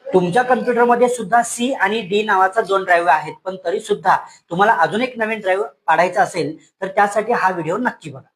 तुमच्या कम्प्युटरमध्ये सुद्धा सी आणि डी नावाचा 2 ड्राईव्ह आहेत, पण तरी सुद्धा तुम्हाला अजून एक नवीन ड्राईव्ह काढायचा असेल तर त्यासाठी हा व्हिडिओ नक्की बघा.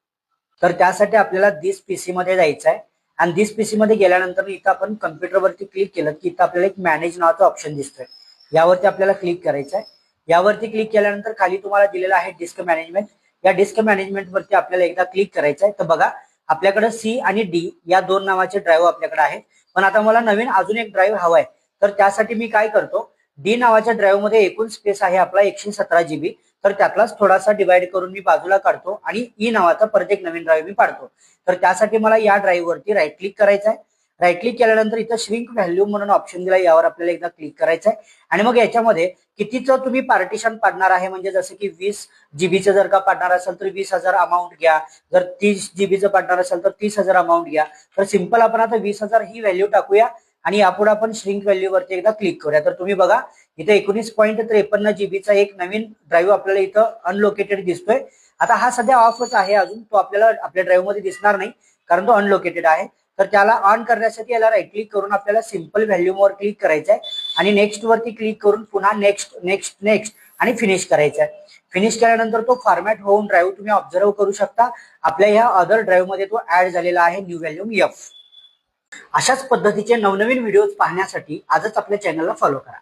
तर त्यासाठी आपल्याला दिस पीसी मध्ये जायचं आहे आणि दिस पीसी मध्ये गेल्यानंतर इथं आपण कम्प्युटरवरती क्लिक केलं की इथं आपल्याला एक मॅनेज नावाचा ऑप्शन दिसतोय. यावरती आपल्याला क्लिक करायचं आहे. यावरती क्लिक केल्यानंतर खाली तुम्हाला दिलेलं आहे डिस्क मॅनेजमेंट. या डिस्क मॅनेजमेंट वरती आपल्याला एकदा क्लिक करायचं आहे. तर बघा आपल्याकडे सी आणि डी या 2 नावाचे ड्राईव्ह आपल्याकडे आहेत, पण आता मला नवीन अजून एक ड्राईव्ह हवाय. तर त्यासाठी मी काय करतो, डी नावाच्या ड्राईव्ह मध्ये एकूण स्पेस आहे आपला 117 GB. तर त्यातलाच थोडासा डिवाइड करून मी बाजूला काढतो आणि ई नावाचा परत एक नवीन ड्राईव्ह मी पाडतो. तर त्यासाठी मला या ड्राईव्ह वरती राईट क्लिक करायचं आहे. राईट क्लिक केल्यानंतर इथं श्रिंक व्हॅल्यू म्हणून ऑप्शन दिला, यावर आपल्याला एकदा क्लिक करायचं आहे. आणि मग याच्यामध्ये कितीचं तुम्ही पार्टिशन पाडणार आहे, म्हणजे जसं की 20 जीबीचं जर का पाडणार असेल तर 20,000 अमाऊंट घ्या, जर 30 जीबीचं पाडणार असेल तर 30,000 अमाऊंट घ्या. तर सिंपल आपण आता 20,000 ही व्हॅल्यू टाकूया आणि यापुढे आपण श्रिंक व्हॅल्यू वरती एकदा क्लिक करूया. तर तुम्ही बघा इथे 19.53 जीबीचा एक नवीन ड्राईव्ह आपल्याला इथं अनलोकेटेड दिसतोय. आता हा सध्या ऑफच आहे, अजून तो आपल्याला आपल्या ड्राईव्ह मध्ये दिसणार नाही कारण तो अनलोकेटेड आहे. तर त्याला ऑन करण्यासाठी याला राईट क्लिक करून आपल्याला सिंपल व्हॅल्यू वर क्लिक करायचं आहे आणि नेक्स्ट वरती क्लिक करून पुन्हा नेक्स्ट नेक्स्ट नेक्स्ट आणि फिनिश करायचं आहे. फिनिश केल्यानंतर तो फॉर्मॅट होऊन ड्राईव्ह तुम्ही ऑब्झर्व करू शकता आपल्या ह्या अदर ड्राईव्ह मध्ये तो ऍड झालेला आहे, न्यू व्हॅल्यूम एफ. अशाच पद्धतीचे नवनवीन व्हिडिओज पाहण्यासाठी आजच आपल्या चॅनलला फॉलो करा.